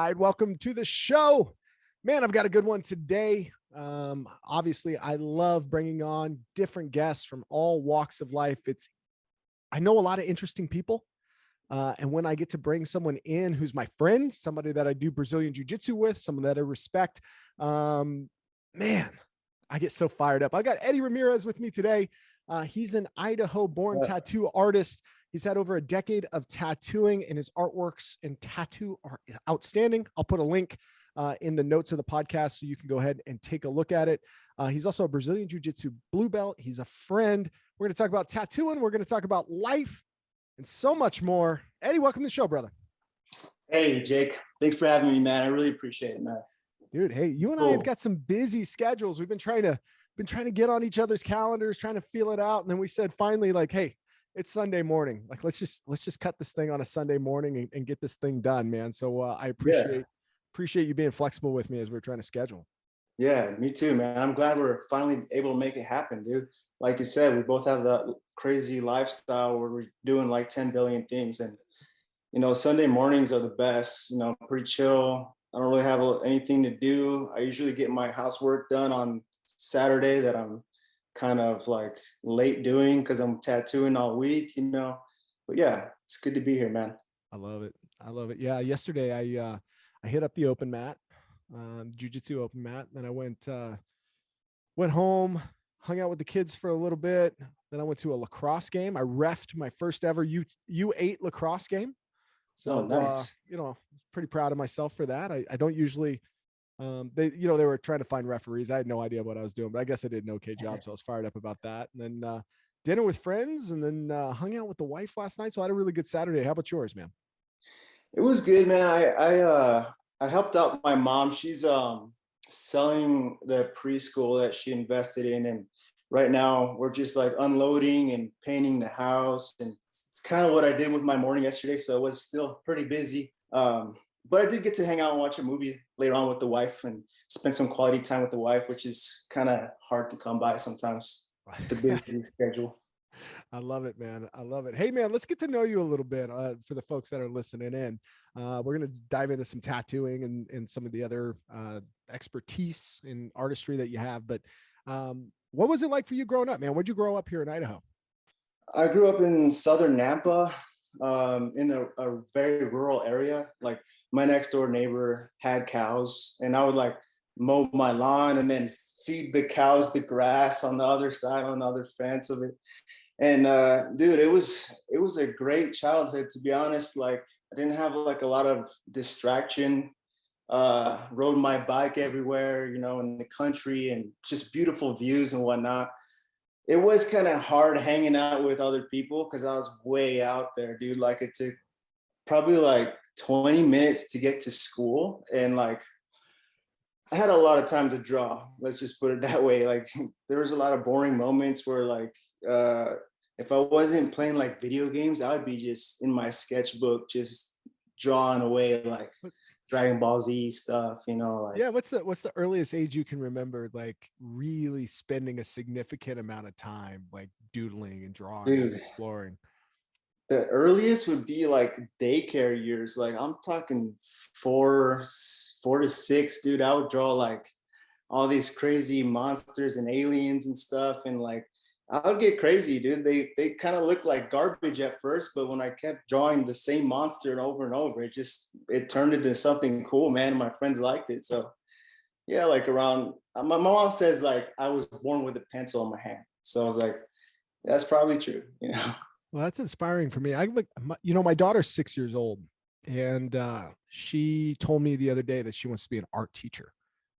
right, welcome to the show. Man, I've got a good one today. Obviously, I love bringing on different guests from all walks of life. I know a lot of interesting people. And when I get to bring someone in who's my friend, somebody that I do Brazilian Jiu-Jitsu with, someone that I respect, man, I get so fired up. I got Eddie Ramirez with me today. He's an Idaho-born tattoo artist. He's had over a decade of tattooing, and his artworks and tattoo are outstanding. I'll put a link in the notes of the podcast so you can go ahead and take a look at it. He's also a Brazilian Jiu-Jitsu blue belt. He's a friend. We're going to talk about tattooing. We're going to talk about life and so much more. Eddie, welcome to the show, brother. Hey, Jake. Thanks for having me, man. I really appreciate it, man. Dude, hey, you and I have got some busy schedules. We've been trying to get on each other's calendars, trying to feel it out. And then we said finally, like, hey, it's Sunday morning. Like, let's just cut this thing on a Sunday morning and get this thing done, man. So I appreciate you being flexible with me as we're trying to schedule. Yeah, me too, man. I'm glad we're finally able to make it happen, dude. Like you said, we both have that crazy lifestyle where we're doing like 10 billion things. And, Sunday mornings are the best, pretty chill. I don't really have anything to do. I usually get my housework done on Saturday that I'm kind of like late doing because I'm tattooing all week, But yeah, it's good to be here, man. I love it. Yeah, yesterday I hit up the open mat, Jiu-Jitsu open mat. Then I went home, hung out with the kids for a little bit. Then I went to a lacrosse game. I reffed my first ever U8 lacrosse game. So, nice. Pretty proud of myself for that. I don't usually, they were trying to find referees. I had no idea what I was doing, but I guess I did an okay job. So I was fired up about that. And then dinner with friends, and then hung out with the wife last night. So I had a really good Saturday. How about yours, man? It was good, man. I helped out my mom. She's selling the preschool that she invested in, and right now we're just like unloading and painting the house, and it's kind of what I did with my morning yesterday. So it was still pretty busy. But I did get to hang out and watch a movie later on with the wife and spend some quality time with the wife, which is kind of hard to come by sometimes, the busy schedule. I love it, man. I love it. Hey, man, let's get to know you a little bit for the folks that are listening in. We're going to dive into some tattooing and some of the other expertise in artistry that you have. But what was it like for you growing up, man? Where'd you grow up here in Idaho? I grew up in southern Nampa, in a very rural area. Like my next door neighbor had cows, and I would like mow my lawn and then feed the cows the grass on the other side, on the other fence of it. And dude, it was a great childhood, to be honest. Like I didn't have like a lot of distraction. Rode my bike everywhere, in the country, and just beautiful views and whatnot. It was kind of hard hanging out with other people because I was way out there, dude. Like it took probably like 20 minutes to get to school, and like I had a lot of time to draw. Let's just put it that way. Like there was a lot of boring moments where like if I wasn't playing like video games, I would be just in my sketchbook, just drawing away like Dragon Ball Z stuff, like. Yeah. What's the earliest age you can remember, like really spending a significant amount of time, like doodling and drawing and exploring? The earliest would be like daycare years. Like I'm talking four to six, dude. I would draw like all these crazy monsters and aliens and stuff. And like, I would get crazy, dude. They kind of looked like garbage at first, but when I kept drawing the same monster over and over, it turned into something cool, man. And my friends liked it. So yeah, like around, my mom says like I was born with a pencil in my hand. So I was like, that's probably true, Well, that's inspiring for me. My daughter's 6 years old, and she told me the other day that she wants to be an art teacher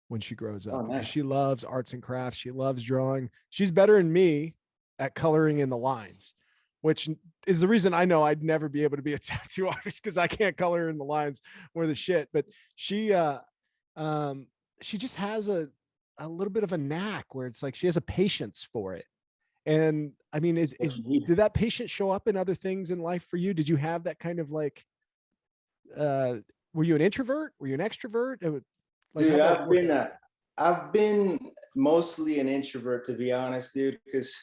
when she grows up. Oh, nice. She loves arts and crafts. She loves drawing. She's better than me at coloring in the lines, which is the reason I know I'd never be able to be a tattoo artist, because I can't color in the lines or the shit. But she just has a little bit of a knack where it's like she has a patience for it. And I mean, did that patience show up in other things in life for you? Did you have that kind of like, were you an introvert? Were you an extrovert? Dude, I've been mostly an introvert, to be honest, dude, because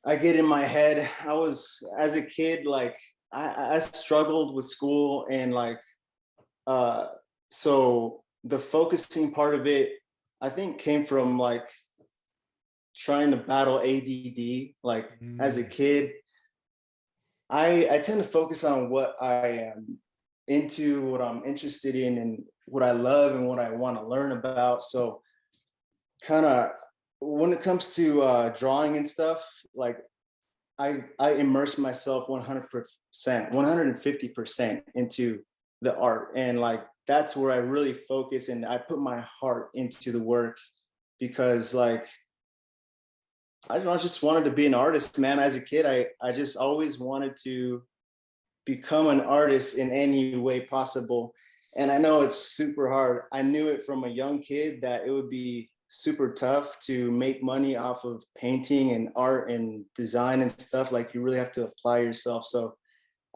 I get in my head. As a kid, like I struggled with school and like So the focusing part of it, I think, came from like trying to battle ADD. Like as a Mm. kid, I tend to focus on what I am into, what I'm interested in, and what I love and what I want to learn about. So kind of when it comes to drawing and stuff, like I immerse myself 100%, 150% into the art, and like that's where I really focus and I put my heart into the work because like I don't know, I just wanted to be an artist, man. As a kid, I just always wanted to become an artist in any way possible. And I know it's super hard. I knew it from a young kid that it would be super tough to make money off of painting and art and design and stuff. Like you really have to apply yourself. So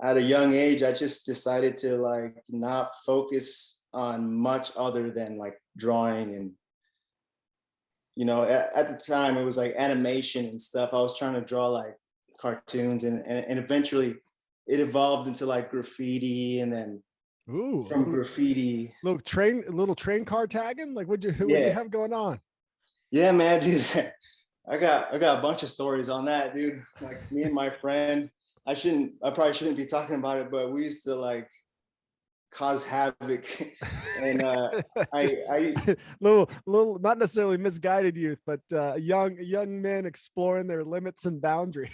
at a young age, I just decided to like not focus on much other than like drawing. And at the time it was like animation and stuff. I was trying to draw like cartoons, and eventually it evolved into like graffiti, and then Ooh, from graffiti. little train car tagging. Like, what'd you Yeah, have going on? yeah, man, dude. I got a bunch of stories on that, dude. Like me and my friend, I probably shouldn't be talking about it, but we used to like cause havoc. And Just I little, not necessarily misguided youth, but young men exploring their limits and boundaries.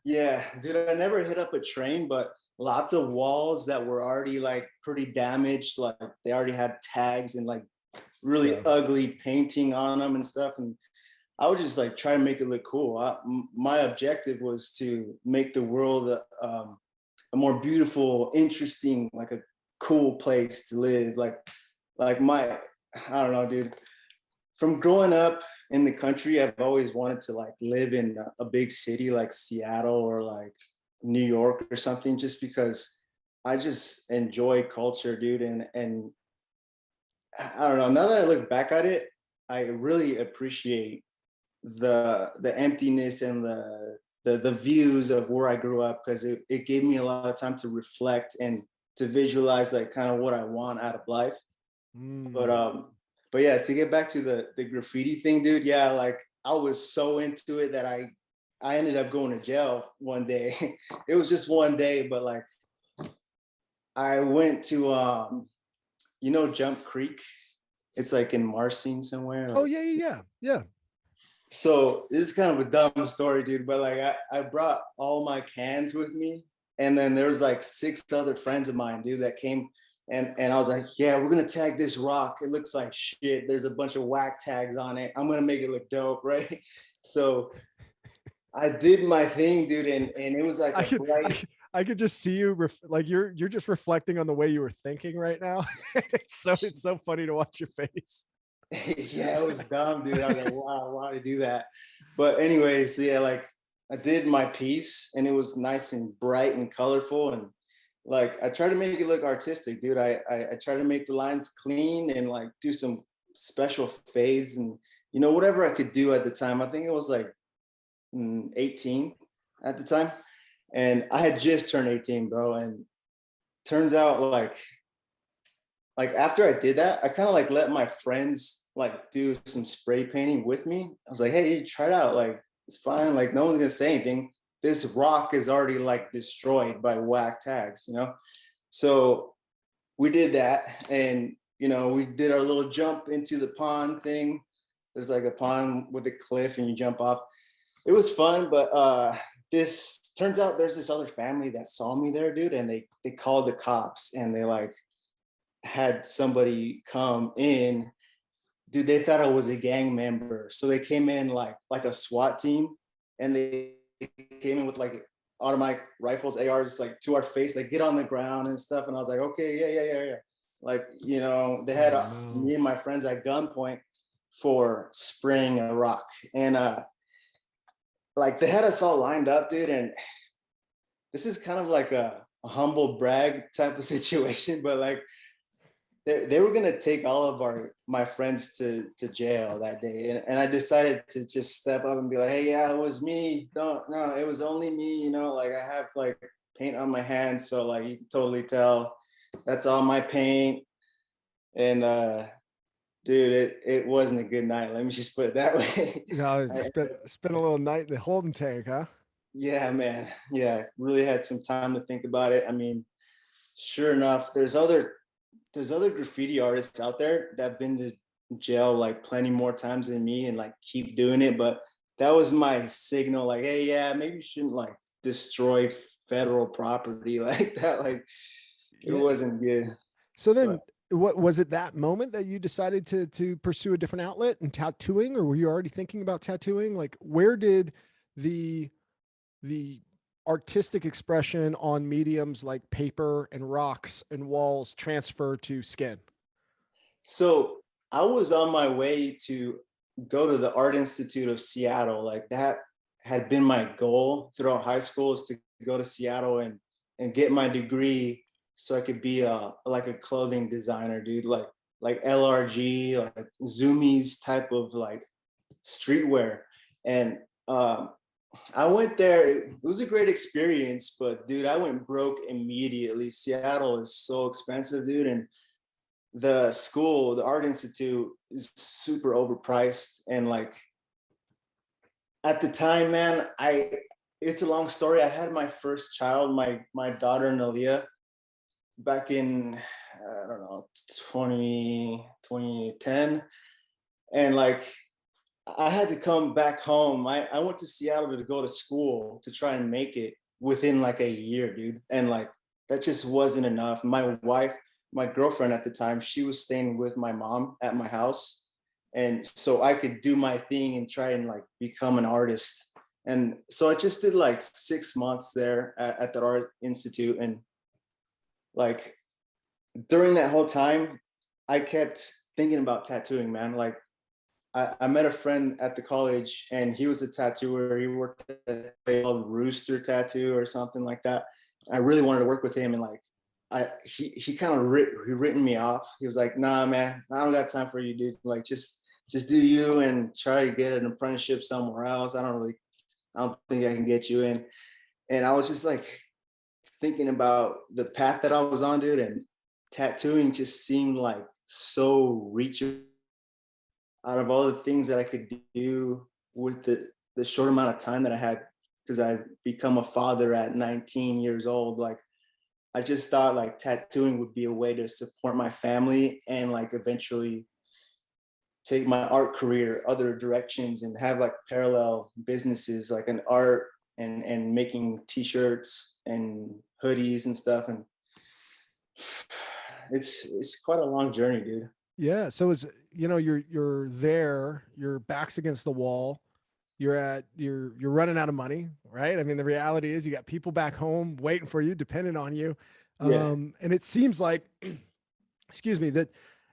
Yeah, dude, I never hit up a train, but lots of walls that were already like pretty damaged. Like they already had tags and like really Yeah. ugly painting on them and stuff. And I would just like try to make it look cool. My objective was to make the world a more beautiful, interesting, like a cool place to live. Like I don't know, dude. From growing up in the country, I've always wanted to like live in a big city like Seattle or like New York or something, just because I just enjoy culture, dude. And I don't know. Now that I look back at it, I really appreciate the emptiness and the views of where I grew up, because it gave me a lot of time to reflect and to visualize like kind of what I want out of life. But Mm. but yeah, to get back to the graffiti thing, dude. Yeah, like I was so into it that I ended up going to jail one day. It was just one day, but like I went to Jump Creek. It's like in Marcine somewhere. Oh Like, yeah, yeah, yeah, yeah. so this is kind of a dumb story, dude. But like I brought all my cans with me, and then there was like 6 other friends of mine, dude, that came. And I was like, yeah, we're gonna tag this rock. It looks like shit. There's a bunch of whack tags on it. I'm gonna make it look dope, right? So I did my thing, dude, and it was like I a could, I bright. could, I could just see you like you're just reflecting on the way you were thinking right now. It's so funny to watch your face. Yeah, it was dumb, dude. I was like, wow, why did I do that? But anyways, yeah, like I did my piece and it was nice and bright and colorful, and like I try to make it look artistic, dude. I try to make the lines clean and like do some special fades and whatever I could do at the time. I think it was like 18 at the time, and I had just turned 18, bro. And turns out like after I did that, I kind of like let my friends like do some spray painting with me. I was like, hey, try it out. Like, it's fine. Like, no one's gonna say anything. This rock is already like destroyed by whack tags. So we did that, and we did our little jump into the pond thing. There's like a pond with a cliff, and you jump off. It was fun, but this turns out there's this other family that saw me there, dude, and they called the cops, and they like had somebody come in. Dude, they thought I was a gang member, so they came in like a SWAT team, and they came in with like automatic rifles, ARs, like to our face, like get on the ground and stuff. And I was like, okay, yeah. Like they had Oh no. me and my friends at gunpoint for spraying a rock, and like they had us all lined up, dude. And this is kind of like a humble brag type of situation, but like they were gonna take all of my friends to jail that day, and I decided to just step up and be like, hey, yeah, it was me. Don't No, it was only me. Like I have like paint on my hands, so like you can totally tell that's all my paint. And dude, it wasn't a good night. Let me just put it that way. No, it's I, spent a little night in the holding tank, huh? yeah, man. Yeah, really had some time to think about it. I mean, sure enough, there's other graffiti artists out there that have been to jail like plenty more times than me and like keep doing it. But that was my signal, like, hey, yeah, maybe you shouldn't like destroy federal property like that. Like, it Yeah. wasn't good. So But then what was it that moment that you decided to pursue a different outlet and tattooing, or were you already thinking about tattooing? Like where did the the artistic expression on mediums like paper and rocks and walls transfer to skin? so I was on my way to go to the Art Institute of Seattle. Like, that had been my goal throughout high school, is to go to Seattle and get my degree so I could be a clothing designer, dude. Like LRG, like Zoomies type of like streetwear. And I went there. It was a great experience, but dude, I went broke immediately. Seattle is so expensive, dude, and the school, the Art Institute, is super overpriced. And like, at the time, man, I it's a long story. I had my first child, my daughter Nalia, back in I don't know, 2010. And like, I had to come back home. I went to Seattle to go to school to try and make it within like a year, dude. And like, that just wasn't enough. My wife, my girlfriend at the time, she was staying with my mom at my house. And so I could do my thing and try and like become an artist. And so I just did like 6 months there at the Art Institute. And like, during that whole time, I kept thinking about tattooing, man. Like, I met a friend at the college, and he was a tattooer. He worked at a called Rooster Tattoo or something like that. I really wanted to work with him, and like, he kind of he written me off. He was like, "Nah, man, I don't got time for you, dude. Like, just do you and try to get an apprenticeship somewhere else. I don't think I can get you in." And I was just like thinking about the path that I was on, dude, and tattooing just seemed like so reachable out of all the things that I could do with the short amount of time that I had, because I've become a father at 19 years old. Like, I just thought like tattooing would be a way to support my family and like eventually take my art career other directions and have like parallel businesses like an art and making t-shirts and hoodies and stuff. And it's quite a long journey, dude. Yeah. So is you're there, your back's against the wall, you're running out of money, right? I mean, the reality is you got people back home waiting for you, depending on you. Yeah. And it seems like, excuse me, that,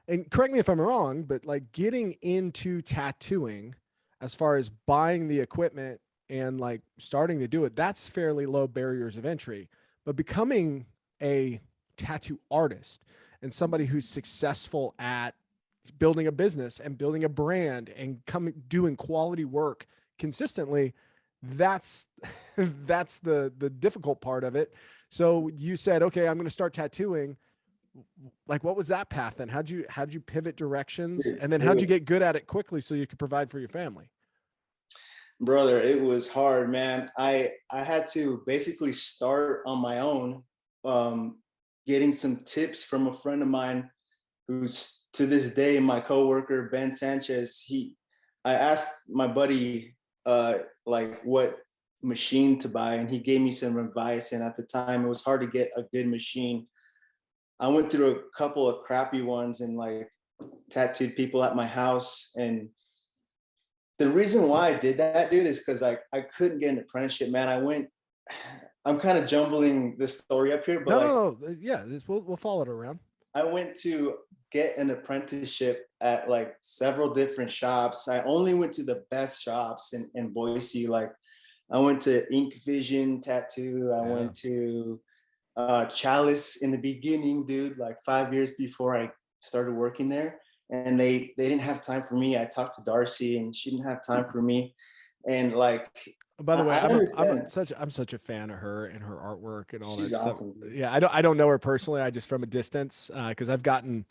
and correct me if I'm wrong, but like getting into tattooing, as far as buying the equipment and like starting to do it, that's fairly low barriers of entry. But becoming a tattoo artist and somebody who's successful at building a business and building a brand and coming doing quality work consistently, that's that's the difficult part of it. So you said, okay, I'm going to start tattooing. Like, what was that path then? How'd you pivot directions, Dude, and then how'd you get good at it quickly so you could provide for your family? brother, it was hard, man. I had to basically start on my own, um getting some tips from a friend of mine who's to this day my coworker, Ben Sanchez. I asked my buddy like what machine to buy, and he gave me some advice. And at the time, it was hard to get a good machine. I went through a couple of crappy ones and like tattooed people at my house. And the reason why I did that, dude, is because I couldn't get an apprenticeship, man. I'm kind of jumbling this story up here, but No, like, no, no. Yeah, this we'll follow it around. I went to get an apprenticeship at like several different shops. I only went to the best shops in Boise. Like, I went to Ink Vision Tattoo. I Yeah. went to Chalice in the beginning, dude, like 5 years before I started working there. And they didn't have time for me. I talked to Darcy, and she didn't have time for me. And like, By the way, I understand. I'm such a fan of her and her artwork and all She's that stuff. awesome, dude. Yeah, I don't know her personally. I just from a distance, because I've gotten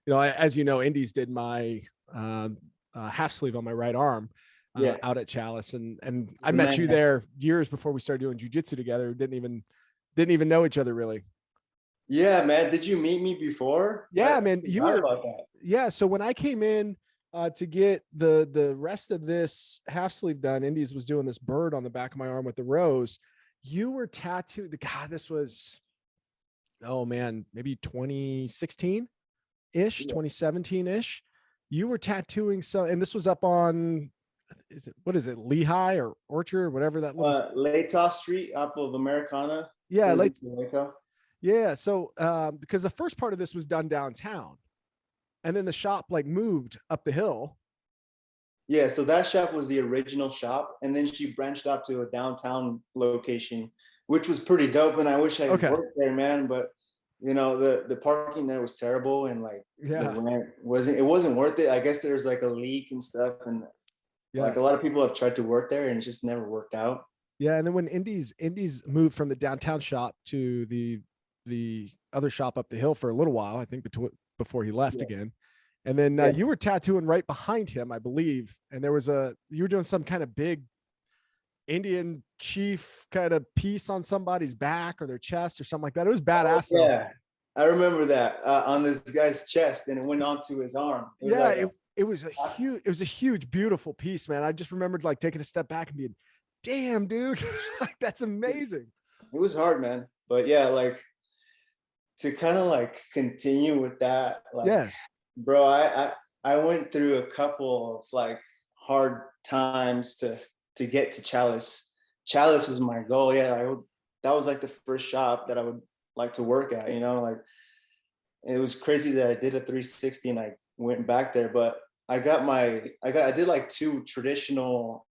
as you know, Indies did my half sleeve on my right arm Yeah, out at Chalice, and I the met you man. there years before we started doing jujitsu together. Didn't even know each other really. Yeah, man. Did you meet me before? I Yeah, man, you forgot were. about that. Yeah, so when I came in to get the rest of this half sleeve done, Indies was doing this bird on the back of my arm with the rose. You were tattooed. God, this was, oh man, maybe 2016 ish, Yeah. 2017 ish. You were tattooing so, and this was up on, what is it, Lehigh or Orchard, or whatever that little. Lata Street off of Americana Yeah, towards like, Waco. yeah. So because the first part of this was done downtown, and then the shop like moved up the hill. Yeah, so that shop was the original shop, and then she branched out to a downtown location, which was pretty dope. And I wish I Okay. worked there, man. But the parking there was terrible, and like the Yeah. rent wasn't worth it. I guess there's like a leak and stuff, and Yeah. like a lot of people have tried to work there, and it just never worked out. Yeah. And then when Indies moved from the downtown shop to the other shop up the hill for a little while, I think before he left Yeah, again. And then yeah. you were tattooing right behind him, I believe. And there was you were doing some kind of big Indian chief kind of piece on somebody's back or their chest or something like that. It was Oh, badass though. yeah, I remember that on this guy's chest, and it went onto his arm. It was Yeah, like it was a huge, beautiful piece, man. I just remembered like taking a step back and being, damn, dude, like that's amazing. it was hard, man. But yeah, like to kind of like continue with that, like, Yeah. bro, I went through a couple of like hard times to get to Chalice. Chalice was my goal. Yeah, that was like the first shop that I would like to work at. Like it was crazy that I did a 360 and I went back there. But I did like two traditional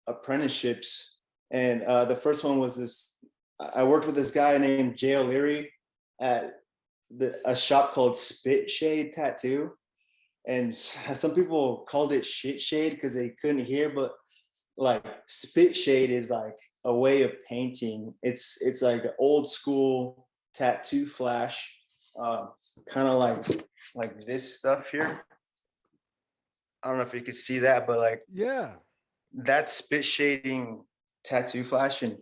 apprenticeships, and the first one was this. I worked with this guy named Jay O'Leary at a shop called Spit Shade Tattoo, and some people called it Shit Shade because they couldn't hear, but like spit shade is like a way of painting. It's like an old school tattoo flash, kind of like this stuff here. I don't know if you could see that, but like Yeah. that's spit shading tattoo flash. And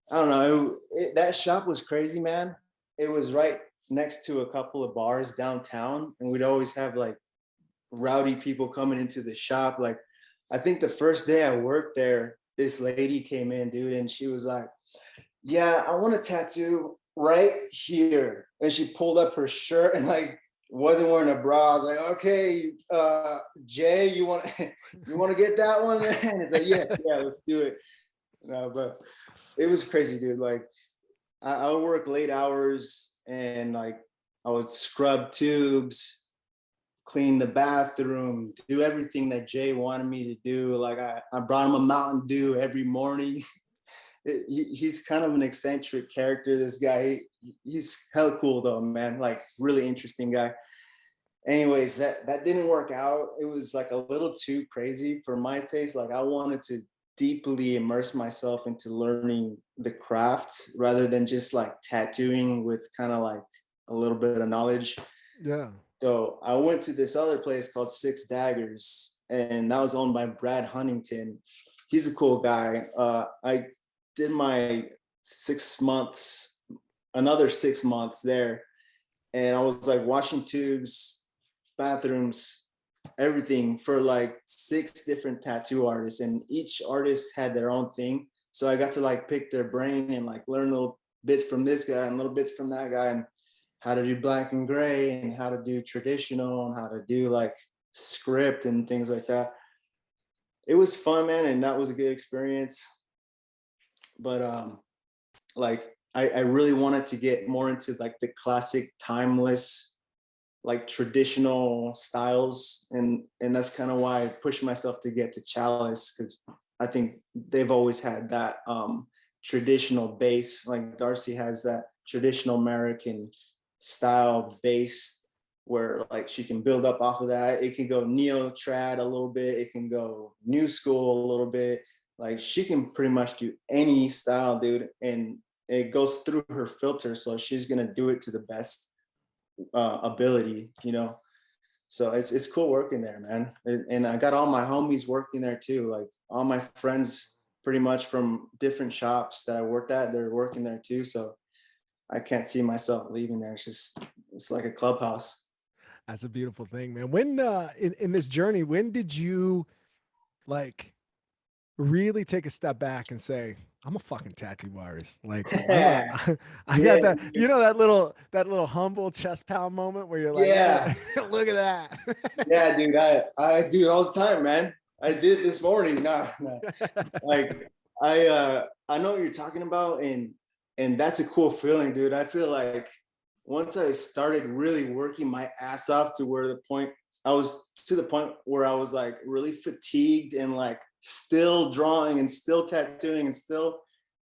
I don't know, that shop was crazy, man. It was right next to a couple of bars downtown, and we'd always have like rowdy people coming into the shop. Like I think the first day I worked there, this lady came in, dude, and she was like, "Yeah, I want a tattoo right here." And she pulled up her shirt and like wasn't wearing a bra. I was like, "Okay, Jay, you want to get that one?" And it's like, yeah, let's do it. No, but it was crazy, dude. Like I would work late hours, and like I would scrub tubes, clean the bathroom, do everything that Jay wanted me to do. Like I brought him a Mountain Dew every morning. He's kind of an eccentric character, this guy. He's hella cool though, man. Like really interesting guy. Anyways, that didn't work out. It was like a little too crazy for my taste. Like I wanted to deeply immerse myself into learning the craft rather than just like tattooing with kind of like a little bit of knowledge. Yeah. So I went to this other place called Six Daggers, and that was owned by Brad Huntington. He's a cool guy. I did my 6 months, another 6 months there, and I was like washing tubes, bathrooms, everything for like 6 different tattoo artists, and each artist had their own thing. So I got to like pick their brain and like learn little bits from this guy and little bits from that guy, and how to do black and gray and how to do traditional and how to do like script and things like that. It was fun, man, and that was a good experience. But like I really wanted to get more into like the classic timeless like traditional styles, and that's kind of why I pushed myself to get to Chalice, because I think they've always had that traditional base. Like Darcy has that traditional American style base where like she can build up off of that. It can go neo trad a little bit, it can go new school a little bit. Like she can pretty much do any style, dude, and it goes through her filter, so she's gonna do it to the best ability. So it's cool working there, man. And I got all my homies working there too. Like all my friends pretty much from different shops that I worked at, they're working there too. So I can't see myself leaving there. It's like a clubhouse. That's a beautiful thing, man. When in this journey, when did you like really take a step back and say, I'm a fucking tattoo artist. Like I'm a, Yeah, I got that, you know, that little humble chest pound moment where you're like, look, yeah, look at yeah, dude. I do it all the time, man. I did it this morning. Nah, nah. that. Like I know what you're talking about, and that's a cool feeling, dude. I feel like once I started really working my ass off to where the point I was to the point where I was like really fatigued and like still drawing and still tattooing and still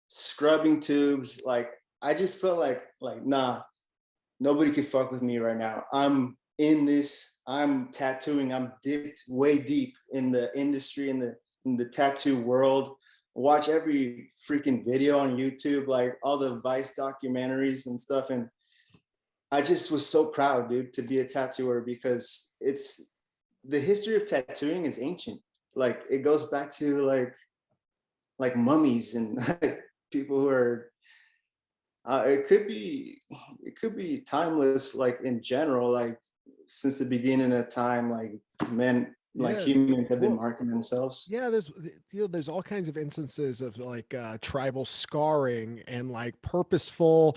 scrubbing tubes. Like I just felt like nah, nobody can fuck with me right now. I'm in this. I'm tattooing. I'm dipped way deep in the industry, in the tattoo world. Watch every freaking video on YouTube, like all the Vice documentaries and stuff. And I just was so proud, dude, to be a tattooer because it's the history of tattooing is ancient. Like it goes back to like mummies and like people who are it could be timeless, like in general, like since the beginning of time, like men, like Yeah. humans have been Well, marking themselves. yeah, there's all kinds of instances of like tribal scarring and like purposeful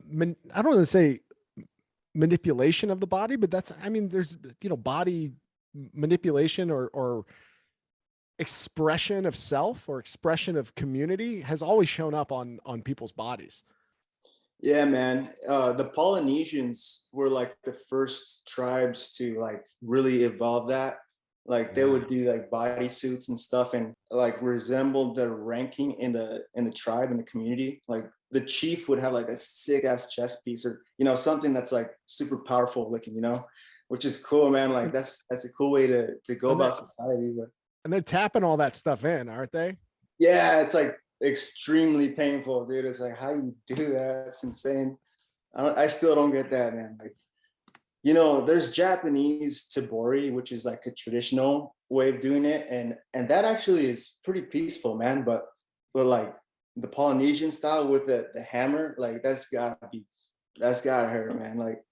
I don't want to say manipulation of the body, but that's, I mean, there's, body manipulation or expression of self or expression of community has always shown up on people's bodies. Yeah, man. The Polynesians were like the first tribes to like really evolve that. Like they Yeah. would do like bodysuits and stuff and like resemble the ranking in the tribe in the community. Like the chief would have like a sick ass chest piece or something that's like super powerful looking, which is cool, man. Like that's a cool way to go And about they're, society. But and they're tapping all that stuff in, aren't they? yeah, it's like extremely painful, dude. It's like how you do that. It's insane. I still don't get that, man. Like, there's Japanese tabori, which is like a traditional way of doing it, and that actually is pretty peaceful, man. But like the Polynesian style with the hammer, like that's gotta hurt, man. Like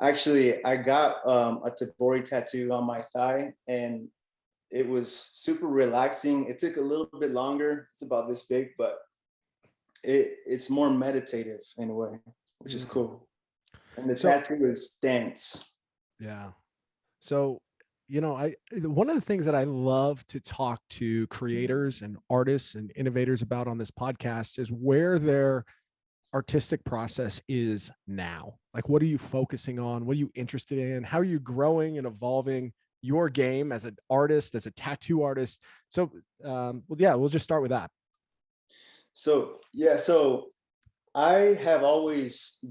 actually, I got a tabori tattoo on my thigh, and it was super relaxing. It took a little bit longer. It's about this big, but it's more meditative in a way, which is Mm. cool. And the So tattoo is dance. yeah. So, one of the things that I love to talk to creators and artists and innovators about on this podcast is where their artistic process is now. Like, what are you focusing on? What are you interested in? How are you growing and evolving your game as an artist, as a tattoo artist? So, well, yeah, we'll just start with that. So yeah, so I have always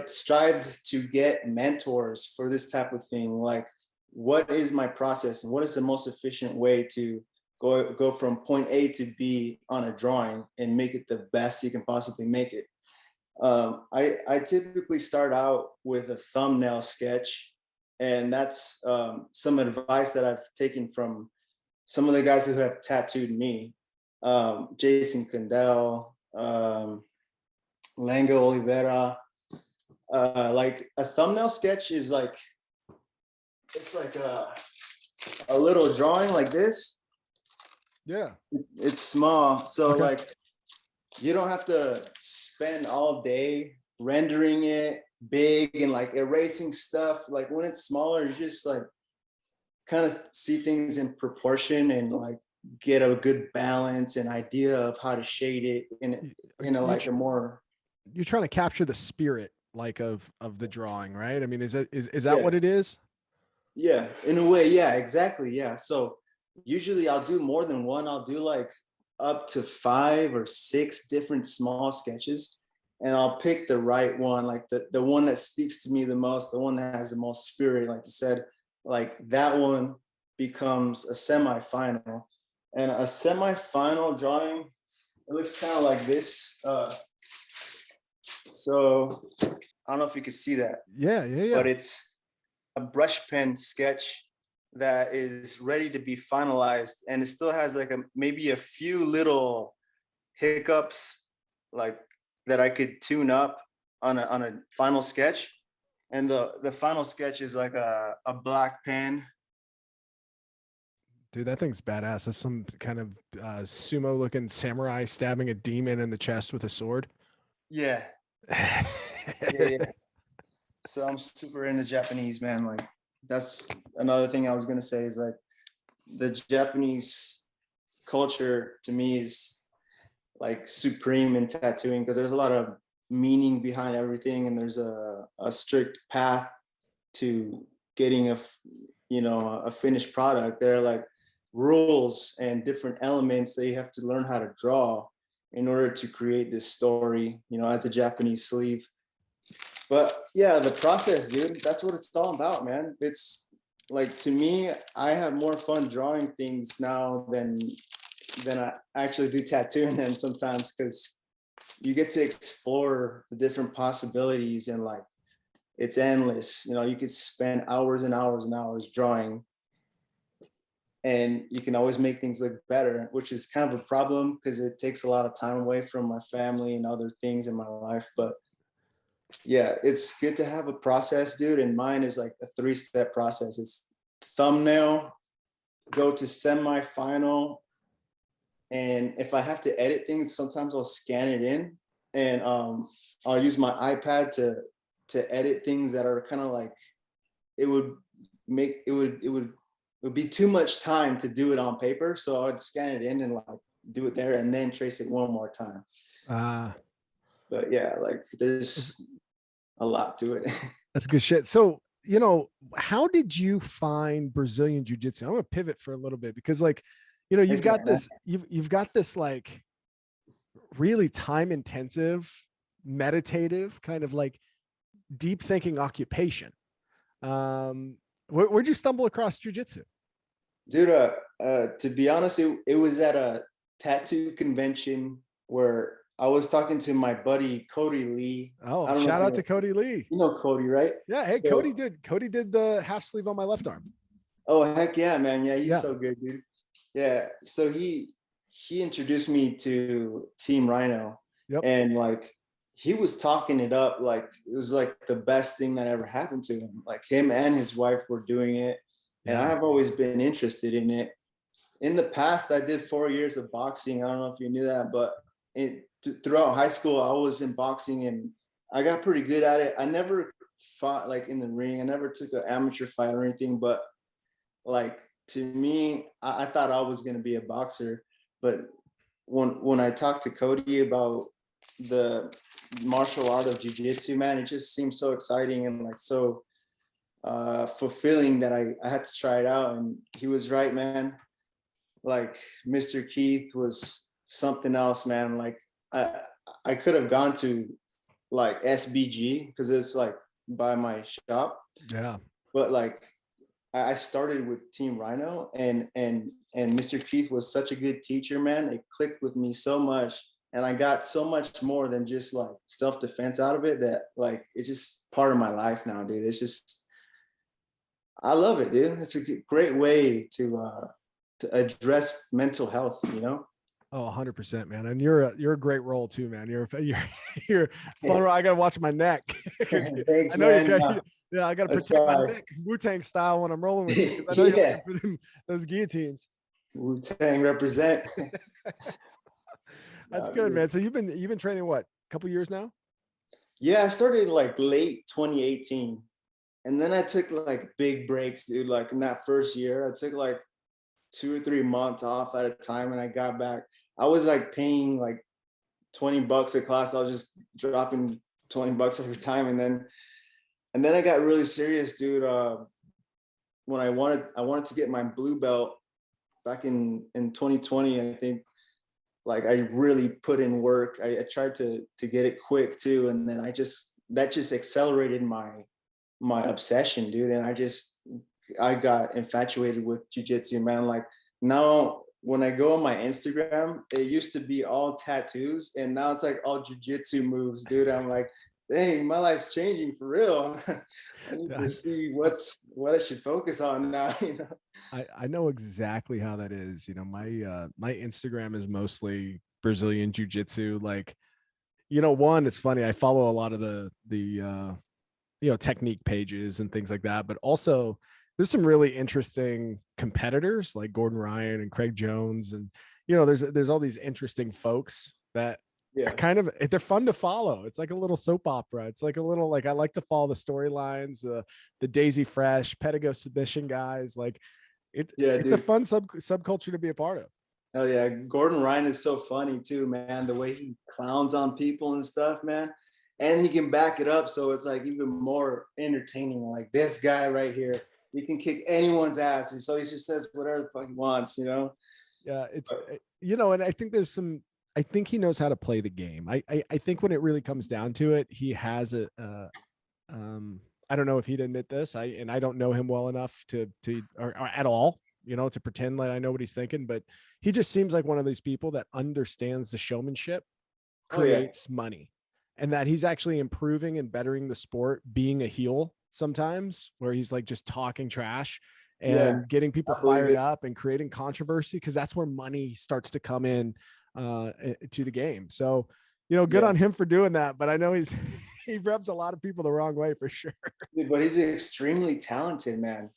strived to get mentors for this type of thing. Like, what is my process and what is the most efficient way to go from point A to B on a drawing and make it the best you can possibly make it. I typically start out with a thumbnail sketch, and that's some advice that I've taken from some of the guys who have tattooed me, Jason Condell, Lango Oliveira. Like a thumbnail sketch is like it's like a little drawing like this. Yeah. It's small, so Okay. like you don't have to spend all day rendering it big and like erasing stuff. Like when it's smaller, you just like kind of see things in proportion and like get a good balance and idea of how to shade it in a You, like a more you're trying to capture the spirit like of the drawing, right? I mean, is that yeah what it is? yeah in a way, yeah, exactly, yeah. So usually I'll do more than one. I'll do like up to 5 or 6 different small sketches, and I'll pick the right one, like the one that speaks to me the most, the one that has the most spirit, like you said. Like that one becomes a semi-final, and a semi-final drawing, it looks kind of like this. So I don't know if you can see that, Yeah, yeah, but yeah. a brush pen sketch that is ready to be finalized, and it still has like maybe a few little hiccups like that I could tune up on a final sketch. And the final sketch is like a black pen. Dude, that thing's badass. That's some kind of sumo looking samurai stabbing a demon in the chest with a sword. Yeah. Yeah, yeah. So I'm super into Japanese, man. Like that's another thing I was gonna say is like the Japanese culture to me is like supreme in tattooing because there's a lot of meaning behind everything, and there's a strict path to getting a finished product. There are like rules and different elements that you have to learn how to draw in order to create this story, as a Japanese sleeve. But yeah, the process, dude, that's what it's all about, man. It's like, to me, I have more fun drawing things now than I actually do tattooing them sometimes, because you get to explore the different possibilities, and like it's endless. You could spend hours and hours and hours drawing, and you can always make things look better, which is kind of a problem because it takes a lot of time away from my family and other things in my life. But yeah, it's good to have a process, dude. And mine is like a 3-step process. It's thumbnail, go to semi-final, and if I have to edit things, sometimes I'll scan it in, and I'll use my iPad to edit things that are kind of like, it would be too much time to do it on paper, so I'd scan it in and like do it there and then trace it one more time. But yeah, like there's a lot to it. That's good shit. So, how did you find Brazilian Jiu-Jitsu? I'm gonna pivot for a little bit because like, you've got this like really time intensive, meditative kind of like deep thinking occupation. Where'd you stumble across Jiu-Jitsu? Dude, to be honest, it was at a tattoo convention where I was talking to my buddy Cody Lee. Oh, shout out to Cody Lee. You know Cody, right? Yeah, hey, So, Cody did the half sleeve on my left arm. oh heck yeah, man. Yeah, he's so good, dude. Yeah. So he introduced me to Team Rhino. Yep. And like he was talking it up like it was like the best thing that ever happened to him. Like him and his wife were doing it. And I've always been interested in it. In the past, I did 4 years of boxing. I don't know if you knew that, but throughout high school, I was in boxing and I got pretty good at it. I never fought like in the ring. I never took an amateur fight or anything, but like to me, I thought I was going to be a boxer. But when I talked to Cody about the martial art of jiu-jitsu, man, it just seemed so exciting and like so fulfilling that I had to try it out. And he was right, man. Like Mr. Keith was something else, man. Like I could have gone to like SBG because it's like by my shop. Yeah. But like I started with Team Rhino, and Mr. Keith was such a good teacher, man. It clicked with me so much, and I got so much more than just like self-defense out of it that like it's just part of my life now, dude. It's just, I love it, dude. It's a great way to address mental health, Oh, 100%, man. And you're a great role too, man. You're fun. I gotta watch my neck. Thanks, I know man. you got, yeah, I gotta protect my neck, Wu-Tang style when I'm rolling with you, because I know you're looking for those guillotines. Wu-Tang represent. That's good, man. So you've been training what, a couple years now? Yeah, I started like late 2018. And then I took like big breaks, dude. Like in that first year, I took like 2 or 3 months off at a time, and I got back. I was like paying like $20 a class. I was just dropping $20 every time, and then I got really serious, dude. When I wanted to get my blue belt back in 2020, I think. Like I really put in work. I tried to get it quick too, and then that just accelerated my obsession, dude. And I got infatuated with jiu-jitsu, man. Like now when I go on my Instagram, it used to be all tattoos, and now it's like all jiu-jitsu moves, dude. I'm like, dang, my life's changing for real. I need to I, see what I should focus on now. I know exactly how that is. My Instagram is mostly Brazilian jiu-jitsu. Like, one, it's funny. I follow a lot of the technique pages and things like that, but also there's some really interesting competitors like Gordon Ryan and Craig Jones, and there's all these interesting folks that are Yeah, they're fun to follow. It's like a little soap opera. It's like a little, like, I like to follow the storylines, the Daisy Fresh, Pedigo submission guys. Like, yeah, it's a dude. fun subculture to be a part of. Hell yeah, Gordon Ryan is so funny too, man. The way he clowns on people and stuff, man. And he can back it up, so it's like even more entertaining. Like this guy right here, he can kick anyone's ass, and so he just says whatever the fuck he wants. Yeah, it's But, and I think I think he knows how to play the game. I think when it really comes down to it, he has um I don't know if he'd admit this. I don't know him well enough or at all, to pretend like I know what he's thinking, but he just seems like one of these people that understands the showmanship oh yeah, creates money, and that he's actually improving and bettering the sport being a heel sometimes, where he's like just talking trash yeah, and getting people I believe fired it. up and creating controversy, because that's where money starts to come in to the game. So, good Yeah, on him for doing that, but I know he rubs a lot of people the wrong way for sure. dude, but he's extremely talented, man.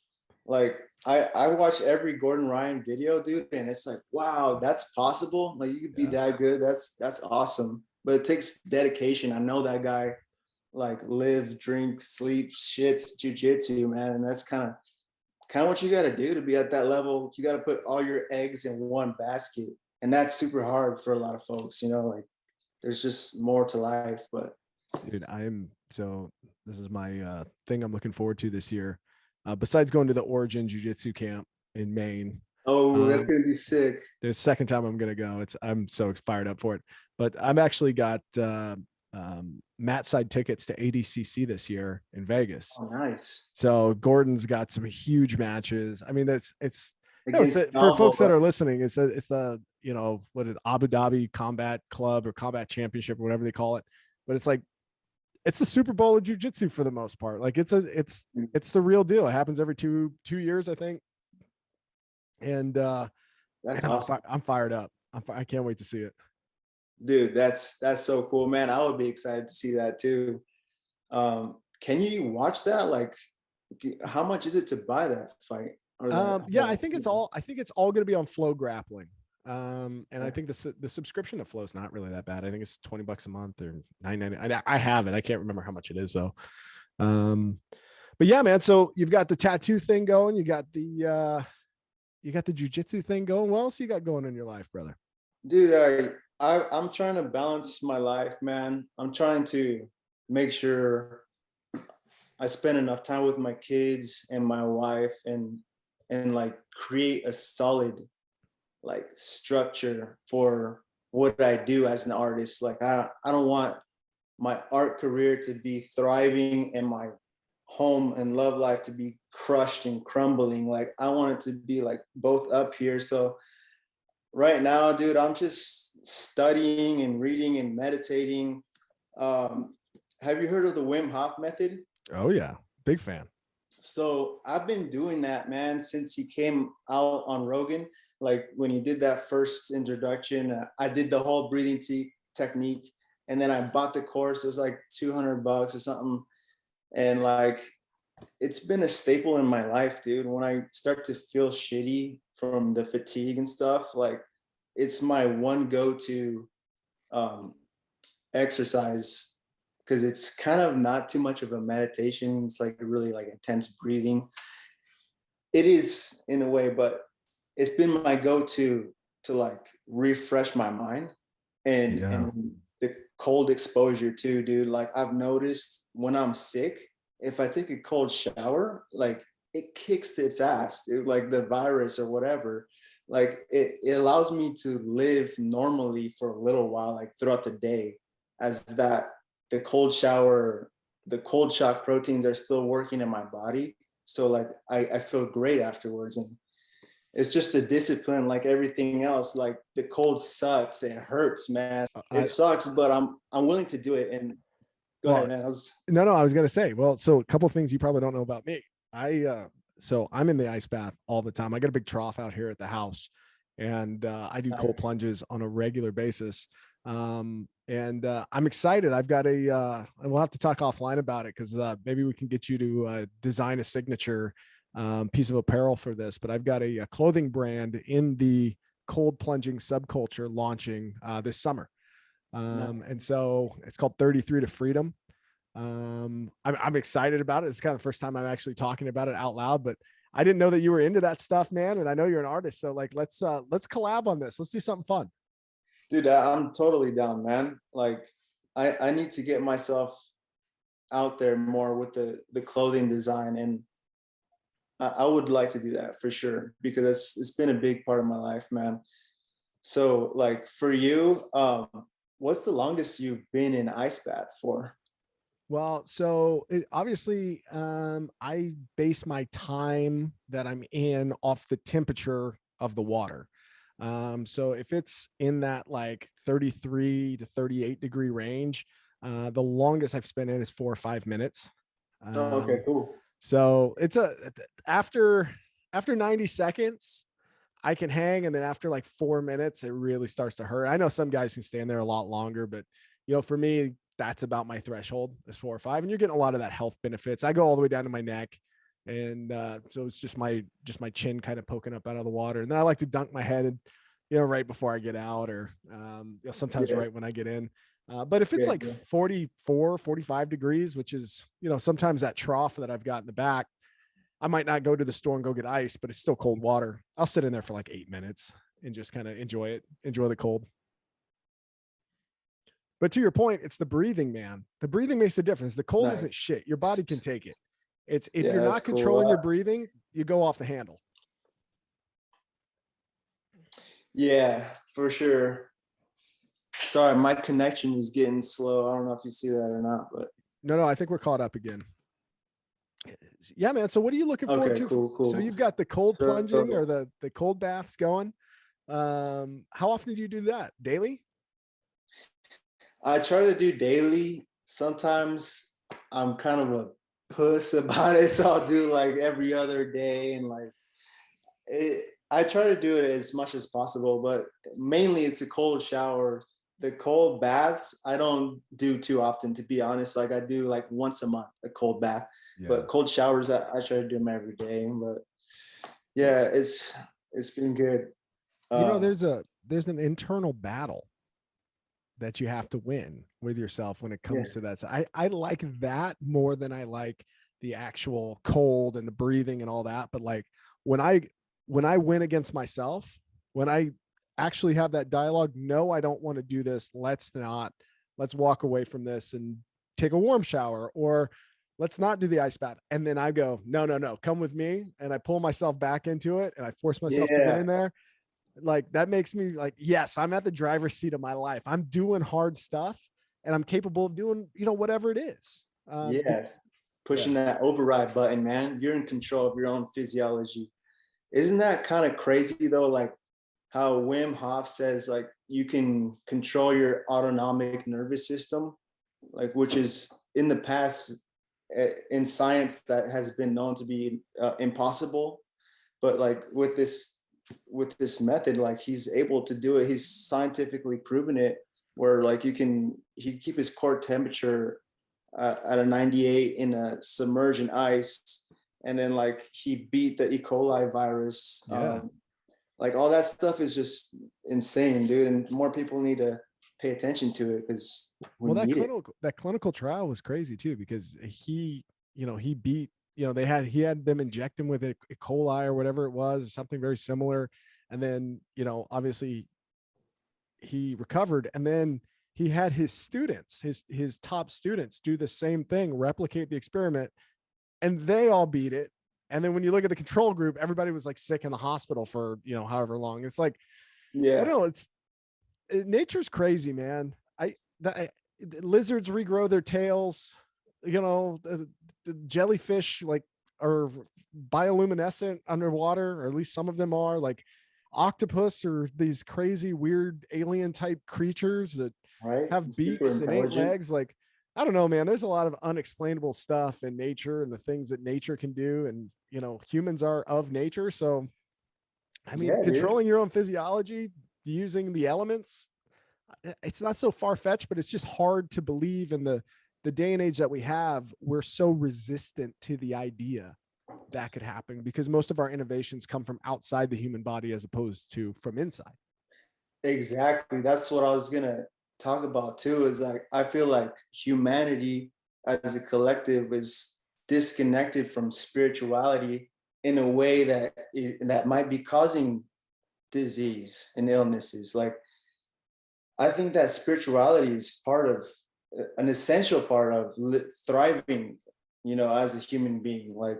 Like I watch every Gordon Ryan video, dude, and it's like, wow, that's possible. Like you could be Yeah. that good. That's awesome. But it takes dedication. I know that guy like live, drink, sleep, shits, jujitsu, man. And that's kind of what you got to do to be at that level. You got to put all your eggs in one basket, and that's super hard for a lot of folks. Like there's just more to life. But Dude, so this is my thing I'm looking forward to this year. Besides going to the Origin Jiu-Jitsu camp in Maine, oh, that's um, gonna be sick. the second time I'm gonna go. I'm so fired up for it. But I've actually got mat side tickets to ADCC this year in Vegas. Oh, nice. So Gordon's got some huge matches. I mean, Against for Albo, folks that are listening, it's the what is Abu Dhabi Combat Club or Combat Championship or whatever they call it. But it's the Super Bowl of jiu-jitsu for the most part. Like it's the real deal. It happens every two years, I think. And that's man, awesome. I'm fired up. I can't wait to see it. Dude, that's so cool, man. I would be excited to see that too. Can you watch that? Like, how much is it to buy that fight? Or Yeah, I think it's all going to be on Flow Grappling. And I think the subscription to Flow is not really that bad. I think it's $20 a month or $9.99. I have it. I can't remember how much it is though. Um, but yeah, man. So you've got the tattoo thing going. You got the jujitsu thing going. What else you got going in your life, brother? dude, I'm trying to balance my life, man. I'm trying to make sure I spend enough time with my kids and my wife, and like create a solid like structure for what I do as an artist. Like I don't want my art career to be thriving and my home and love life to be crushed and crumbling. Like I want it to be like both up here. So right now, dude, I'm just studying and reading and meditating. Um, have you heard of the Wim Hof method? Oh yeah, big fan. So I've been doing that, man, since he came out on Rogan. Like when he did that first introduction, I did the whole breathing technique, and then I bought the course. It was like $200 or something, and like it's been a staple in my life, dude. When I start to feel shitty from the fatigue and stuff, like it's my one go-to um, exercise, because it's kind of not too much of a meditation. It's like really like intense breathing. It is in a way, but it's been my go-to to like refresh my mind, Yeah. and the cold exposure too, dude. Like I've noticed when I'm sick, if I take a cold shower, like it kicks its ass, dude, like the virus or whatever. Like it allows me to live normally for a little while, like throughout the day, as that the cold shower, the cold shock proteins are still working in my body. So like I feel great afterwards. And it's just a discipline like everything else. Like the cold sucks, it hurts, man. It I sucks, but I'm willing to do it. And Go Well, ahead, man. no, I was gonna say, well, so a couple of things you probably don't know about me. So I'm in the ice bath all the time. I got a big trough out here at the house, and I do cold Nice. plunges on a regular basis. And I'm excited. I've got we'll have to talk offline about it because maybe we can get you to design a signature piece of apparel for this. But I've got a clothing brand in the cold plunging subculture launching this summer. Nice. And so it's called 33 to Freedom. I'm excited about it. It's kind of the first time I'm actually talking about it out loud, but I didn't know that you were into that stuff, man. And I know you're an artist. So like, let's collab on this. Let's do something fun. Dude, I'm totally down, man. Like, I need to get myself out there more with the clothing design, and I would like to do that for sure because it's been a big part of my life, man. So, like for you, what's the longest you've been in ice bath for? Well, so obviously, I base my time that I'm in off the temperature of the water. So if it's in that like 33 to 38 degree range, the longest I've spent in is 4 or 5 minutes. Oh, okay, Um, cool. so it's after 90 seconds, I can hang, and then after like 4 minutes, it really starts to hurt. I know some guys can stand there a lot longer, but for me, that's about my threshold is 4 or 5, and you're getting a lot of that health benefits. I go all the way down to my neck, and so it's just my chin kind of poking up out of the water, and then I like to dunk my head, right before I get out, or sometimes Yeah, right when I get in. But if it's yeah, like yeah. 44, 45 degrees, which is sometimes that trough that I've got in the back, I might not go to the store and go get ice, but it's still cold water. I'll sit in there for like 8 minutes and just kind of enjoy it, enjoy the cold. But to your point, it's the breathing, man. The breathing makes the difference. The cold Nice. isn't shit. Your body can take it. It's if Yeah, you're that's not cool. controlling your breathing, you go off the handle. Yeah, for sure. Sorry, my connection is getting slow. I don't know if you see that or not, but No, I think we're caught up again. Yeah, man. So what are you looking forward okay, to? cool, So cool. you've got the cold plunging or So the cold baths going. How often do you do that? Daily? I try to do daily. Sometimes I'm kind of a puss about it, so I'll do like every other day, and like I try to do it as much as possible, but mainly it's a cold shower. The cold baths I don't do too often, to be honest. Like I do like once a month a cold bath, Yeah. but cold showers I try to do them every day. But Well, yeah, it's been good. there's an internal battle that you have to win with yourself when it Yeah, comes to that. So I like that more than I like the actual cold and the breathing and all that. But like when I win against myself, when I actually have that dialogue, no, I don't want to do this. Let's walk away from this and take a warm shower, or let's not do the ice bath. And then I go, no, come with me. And I pull myself back into it and I force myself to get yeah, in there. Like that makes me like, yes, I'm at the driver's seat of my life. I'm doing hard stuff and I'm capable of doing, whatever it is. yes. Yeah. Pushing that override button, man. You're in control of your own physiology. Isn't that kind of crazy though? Like how Wim Hof says, like you can control your autonomic nervous system, like which is in the past in science that has been known to be impossible, but like with this method, like he's able to do it. He's scientifically proven it, where like he keep his core temperature at a 98 in a submerged in ice, and then like he beat the E. coli virus. Yeah. Like all that stuff is just insane, dude. And more people need to pay attention to it because we Well, need it. that clinical trial was crazy too, because he beat, he had them inject him with E. coli or whatever it was, or something very similar. And then, obviously he recovered, and then he had his students, his top students do the same thing, replicate the experiment, and they all beat it. And then when you look at the control group, everybody was like sick in the hospital for, however long. It's like, I Yeah, don't know. Nature's crazy, man. The lizards regrow their tails. The jellyfish like are bioluminescent underwater, or at least some of them are. Like octopus or these crazy weird alien type creatures that right. have Super beaks and 8 intelligent. legs. Like I don't know, man. There's a lot of unexplainable stuff in nature and the things that nature can do. And, humans are of nature. So, I mean, Yeah, dude. controlling your own physiology using the elements, it's not so far fetched, but it's just hard to believe in the day and age that we have. We're so resistant to the idea that could happen because most of our innovations come from outside the human body as opposed to from inside. Exactly. That's what I was gonna talk about too. Is like I feel like humanity as a collective is disconnected from spirituality in a way that might be causing disease and illnesses. Like I think that spirituality is part of an essential part of thriving, as a human being. Like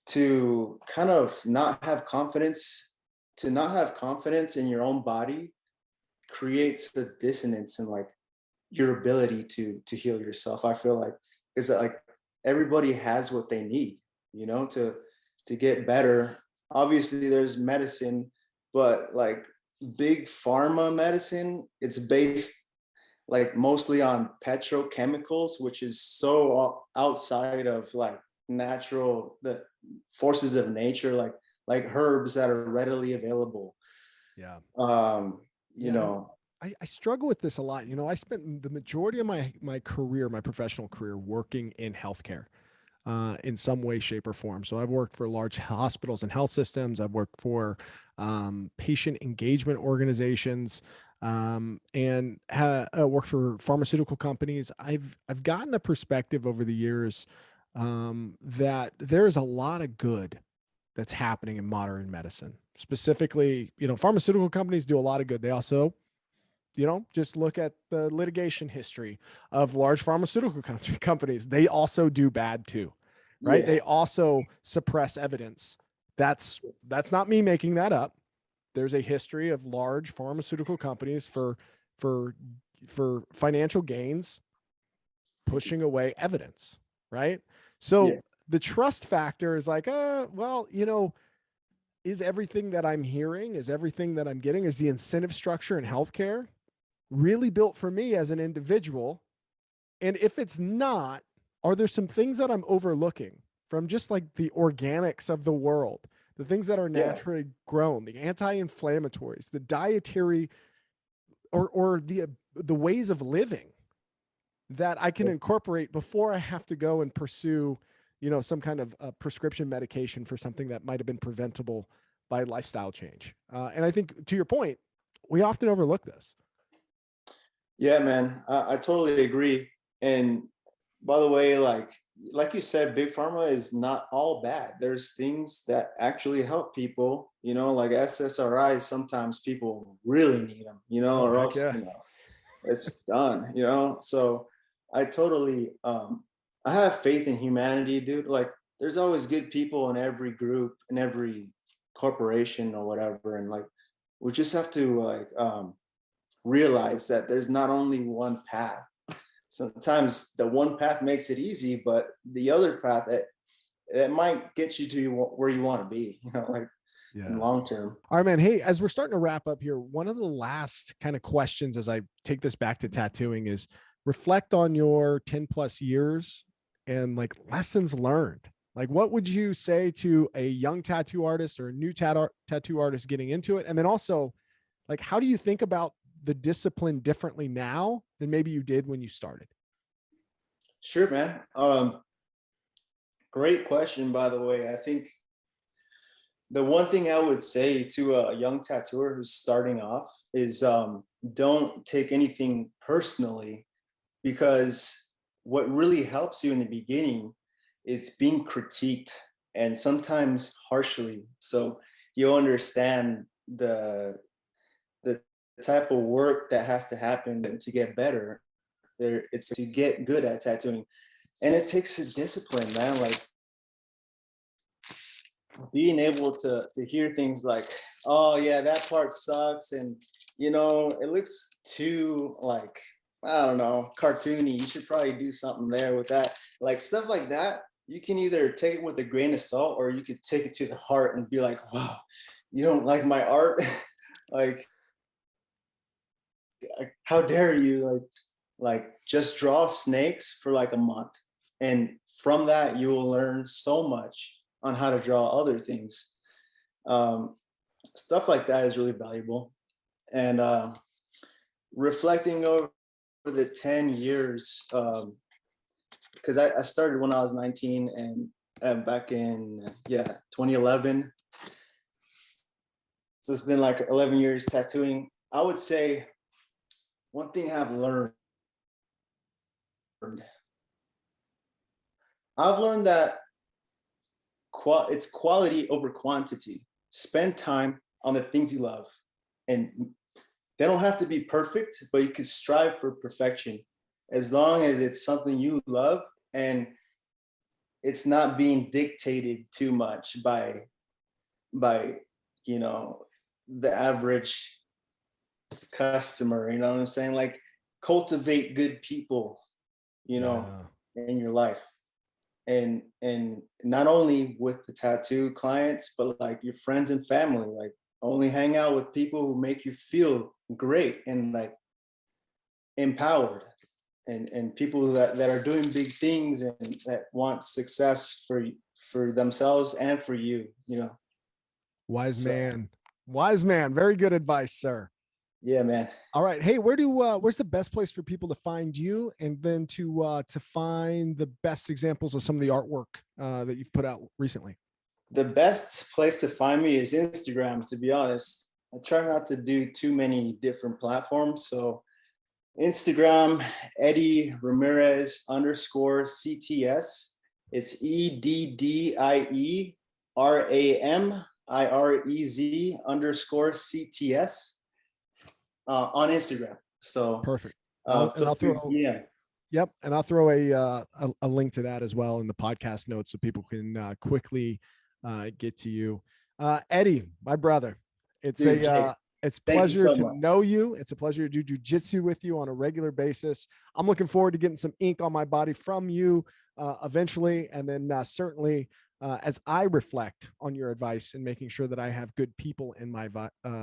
to kind of not have confidence, to not have confidence in your own body creates a dissonance in like your ability to heal yourself. I feel like is that like everybody has what they need, to get better. Obviously, there's medicine, but like big pharma medicine, it's based like mostly on petrochemicals, which is so outside of like natural the forces of nature, like herbs that are readily available. Yeah. Um, you Yeah. know, I struggle with this a lot. I spent the majority of my career, my professional career, working in healthcare in some way, shape, or form. So I've worked for large hospitals and health systems. I've worked for patient engagement organizations, and worked for pharmaceutical companies. I've gotten a perspective over the years that there's a lot of good that's happening in modern medicine. Specifically, pharmaceutical companies do a lot of good. They also, just look at the litigation history of large pharmaceutical companies. They also do bad too, right? yeah, They also suppress evidence. That's not me making that up. There's a history of large pharmaceutical companies for for financial gains pushing away evidence, right? yeah, So the trust factor is like, well, is everything that I'm hearing, is everything that I'm getting, is the incentive structure in healthcare really built for me as an individual? And if it's not, are there some things that I'm overlooking from just like the organics of the world, the things that are yeah, naturally grown, the anti-inflammatories, the dietary or the ways of living that I can yeah. incorporate before I have to go and pursue, some kind of prescription medication for something that might have been preventable by lifestyle change. And I think to your point, we often overlook this. Yeah, man, I totally agree. And by the way, like you said, big pharma is not all bad. There's things that actually help people, like SSRIs. Sometimes people really need them, Oh, or heck else, yeah. it's done, So I totally, I have faith in humanity, dude. Like, there's always good people in every group, in every corporation or whatever, and like, we just have to like realize that there's not only one path. Sometimes the one path makes it easy, but the other path that might get you to where you want to be, like in Yeah. long term. All right, man. Hey, as we're starting to wrap up here, one of the last kind of questions as I take this back to tattooing is reflect on your 10 plus years and like lessons learned. Like, what would you say to a young tattoo artist or a new tattoo artist getting into it? And then also, like, how do you think about the discipline differently now than maybe you did when you started? Sure, man. Great question, by the way. I think the one thing I would say to a young tattooer who's starting off is don't take anything personally, because what really helps you in the beginning is being critiqued, and sometimes harshly. So you understand the type of work that has to happen to get better. It's to get good at tattooing, and it takes a discipline, man. Like being able to hear things like, oh yeah, that part sucks, and it looks too like, I don't know, cartoony. You should probably do something there with that. Like stuff like that. You can either take it with a grain of salt, or you could take it to the heart and be like, wow, you don't like my art? like, how dare you? Like, Like just draw snakes for like a month. And from that, you will learn so much on how to draw other things. Stuff like that is really valuable. And reflecting over the 10 years, because I started when I was 19 and back in 2011. So it's been like 11 years tattooing. I would say one thing I've learned that it's quality over quantity. Spend time on the things you love, and they don't have to be perfect, but you can strive for perfection as long as it's something you love and it's not being dictated too much by the average customer. You know what I'm saying? Like, cultivate good people, Yeah. in your life, and not only with the tattoo clients, but like your friends and family. Like, only hang out with people who make you feel great and like empowered, and people that are doing big things and that want success for themselves and for you. Wise So man. Wise man. Very good advice, sir. yeah, man. All right. Hey, where's the best place for people to find you, and then to find the best examples of some of the artwork that you've put out recently? The best place to find me is Instagram, to be honest. I try not to do too many different platforms. So Instagram, Eddie Ramirez _CTS. It's EDDIERAMIREZ on Instagram. So Perfect. feel free. Yeah. Yep, and I'll throw a link to that as well in the podcast notes so people can quickly get to you. Eddie, my brother, it's Dude, Jake, it's thank you pleasure so to much. know you. It's a pleasure to do jujitsu with you on a regular basis. I'm looking forward to getting some ink on my body from you eventually, and then certainly as I reflect on your advice and making sure that I have good people in my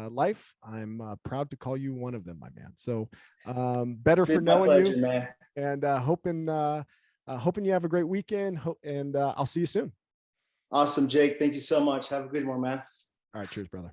life, I'm proud to call you one of them, my man. So better for It's my knowing pleasure, you, man. and hoping you have a great weekend. And I'll see you soon. Awesome, Jake. Thank you so much. Have a good one, man. All right, cheers, brother.